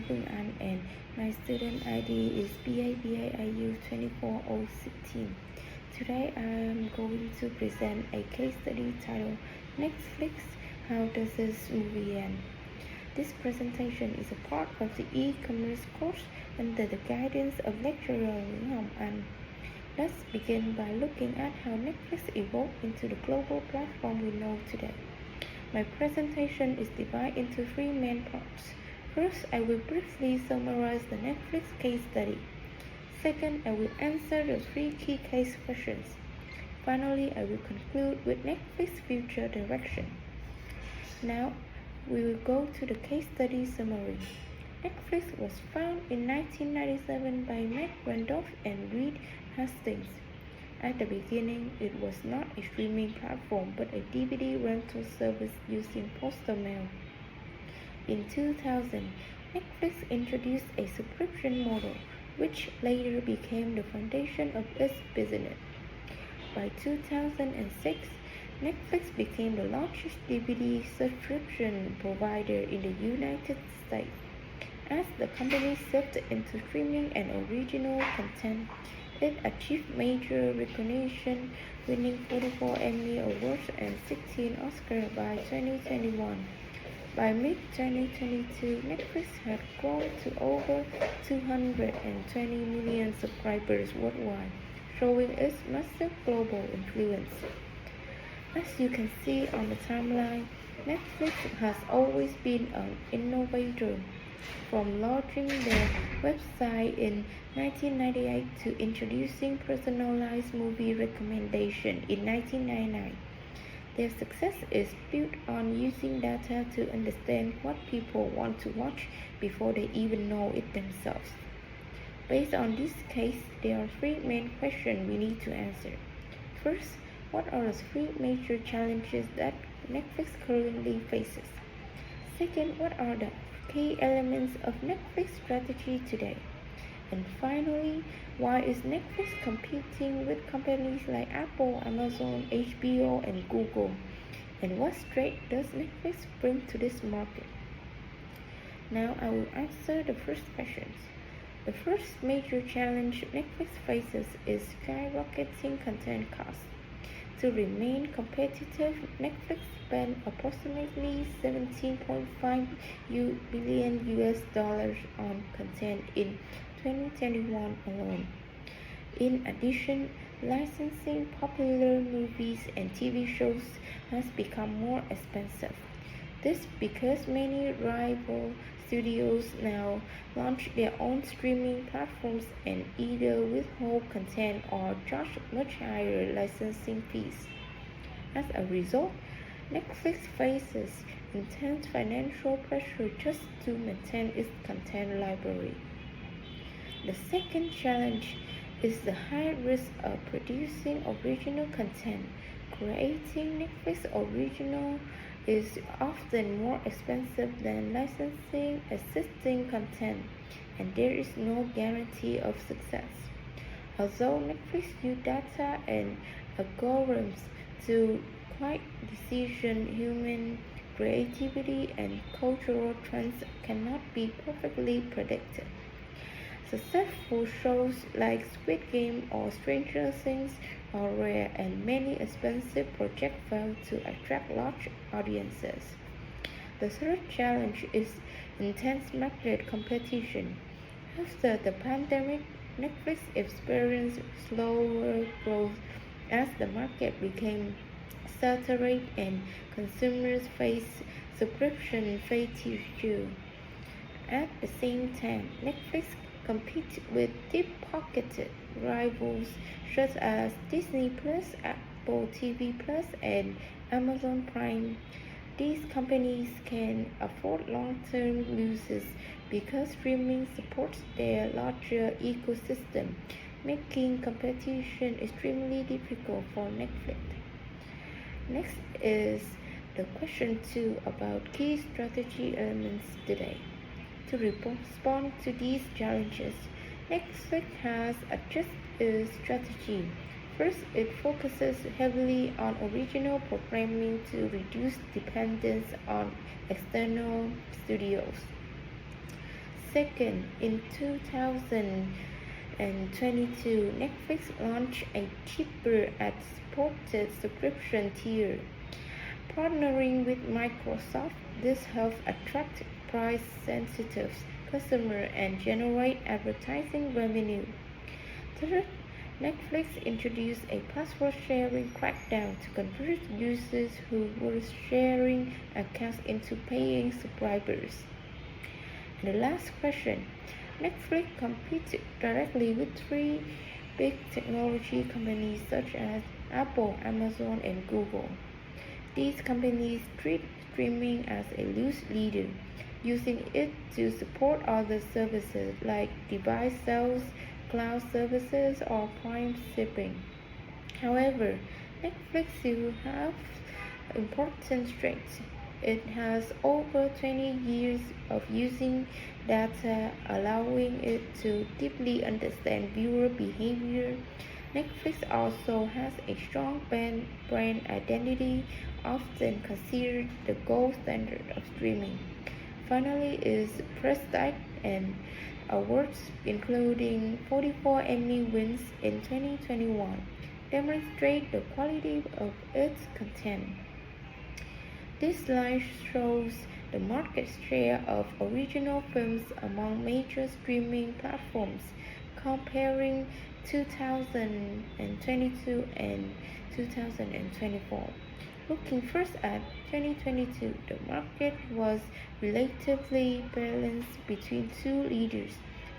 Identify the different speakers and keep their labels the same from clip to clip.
Speaker 1: Vương An, and my student ID is BABAIU24016. Today I am going to present a case study titled Netflix, How Does This Movie End? This presentation is a part of the e-commerce course under the guidance of lecturer Nguyễn Hồng Anh. Let's begin by looking at how Netflix evolved into the global platform we know today. My presentation is divided into three main parts. First, I will briefly summarize the Netflix case study. Second, I will answer the three key case questions. Finally, I will conclude with Netflix's future direction. Now, we will go to the case study summary. Netflix was founded in 1997 by Matt Randolph and Reed Hastings. At the beginning, it was not a streaming platform but a DVD rental service using postal mail. In 2000, Netflix introduced a subscription model, which later became the foundation of its business. By 2006, Netflix became the largest DVD subscription provider in the United States. As the company shifted into streaming and original content, it achieved major recognition, winning 44 Emmy Awards and 16 Oscars by 2021. By mid-2022, Netflix had grown to over 220 million subscribers worldwide, showing its massive global influence. As you can see on the timeline, Netflix has always been an innovator, from launching their website in 1998 to introducing personalized movie recommendation in 1999. Their success is built on using data to understand what people want to watch before they even know it themselves. Based on this case, there are three main questions we need to answer. First, what are the three major challenges that Netflix currently faces? Second, what are the key elements of Netflix strategy today? And finally, why is Netflix competing with companies like Apple, Amazon, HBO, and Google? And what strength does Netflix bring to this market? Now I will answer the first questions. The first major challenge Netflix faces is skyrocketing content costs. To remain competitive, Netflix spent approximately $17.5 billion on content in 2021 alone. In addition, licensing popular movies and TV shows has become more expensive. This because many rival studios now launch their own streaming platforms and either withhold content or charge much higher licensing fees. As a result, Netflix faces intense financial pressure just to maintain its content library. The second challenge is the high risk of producing original content. Creating Netflix original is often more expensive than licensing existing content, and there is no guarantee of success. Although Netflix uses data and algorithms to guide decisions, human creativity and cultural trends cannot be perfectly predicted. Successful shows like Squid Game or Stranger Things are rare, and many expensive projects fail to attract large audiences. The third challenge is intense market competition. After the pandemic, Netflix experienced slower growth as the market became saturated and consumers faced subscription fatigue. At the same time, Netflix competes with deep-pocketed rivals such as Disney+, Apple TV+, and Amazon Prime. These companies can afford long-term losses because streaming supports their larger ecosystem, making competition extremely difficult for Netflix. Next is the question 2 about key strategy elements today. To respond to these challenges, Netflix has adjusted its strategy. First, it focuses heavily on original programming to reduce dependence on external studios. Second, in 2022, Netflix launched a cheaper ad-supported subscription tier. Partnering with Microsoft, this helps attract price-sensitive customers and generate advertising revenue. Third, Netflix introduced a password sharing crackdown to convert users who were sharing accounts into paying subscribers. And the last question, Netflix competed directly with three big technology companies such as Apple, Amazon, and Google. These companies treat streaming as a loose leader, using it to support other services like device sales, cloud services, or prime shipping. However, Netflix still has important strengths. It has over 20 years of using data, allowing it to deeply understand viewer behavior. Netflix also has a strong brand identity, often considered the gold standard of streaming. Finally is prestige and awards, including 44 Emmy wins in 2021, demonstrate the quality of its content. This slide shows the market share of original films among major streaming platforms, comparing 2022 and 2024. Looking first at 2022, the market was relatively balanced between two leaders.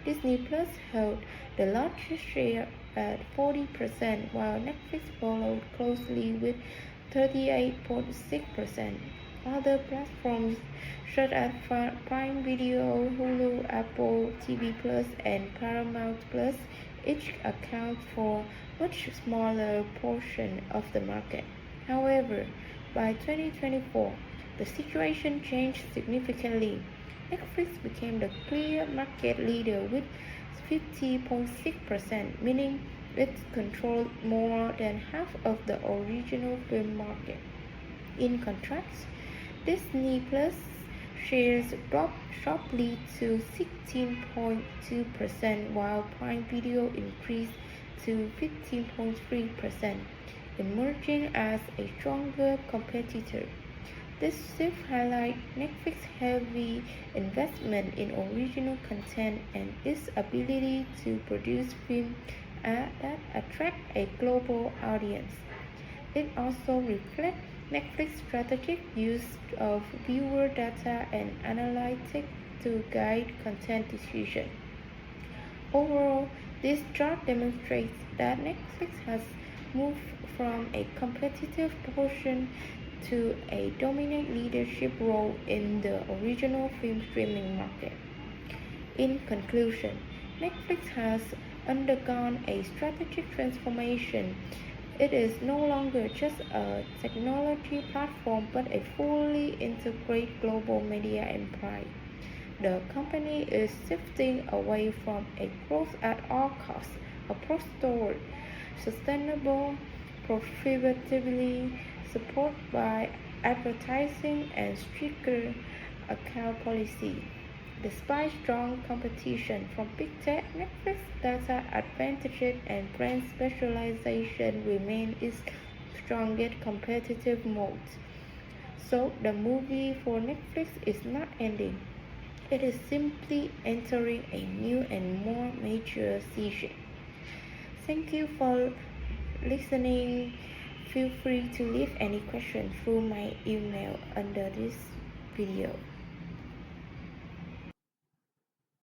Speaker 1: Disney Plus held the largest share at 40%, while Netflix followed closely with 38.6%. Other platforms such as Prime Video, Hulu, Apple TV Plus, and Paramount Plus each account for a much smaller portion of the market. However, by 2024, the situation changed significantly. Netflix became the clear market leader with 50.6%, meaning it controlled more than half of the original film market. In contrast, Disney Plus shares dropped sharply to 16.2%, while Prime Video increased to 15.3%, emerging as a stronger competitor. This shift highlights Netflix's heavy investment in original content and its ability to produce films that attract a global audience. It also reflects Netflix's strategic use of viewer data and analytics to guide content decisions. Overall, this chart demonstrates that Netflix has moved from a competitive portion to a dominant leadership role in the original film streaming market. In conclusion, Netflix has undergone a strategic transformation. It is no longer just a technology platform but a fully integrated global media empire. The company is shifting away from a growth at all costs approach toward sustainable profitability supported by advertising and stricter account policy. Despite strong competition from big tech, Netflix data advantages and brand specialization remain its strongest competitive moat. So the movie for Netflix is not ending. It is simply entering a new and more mature season. Thank you for listening. Feel free to leave any questions through my email under this video.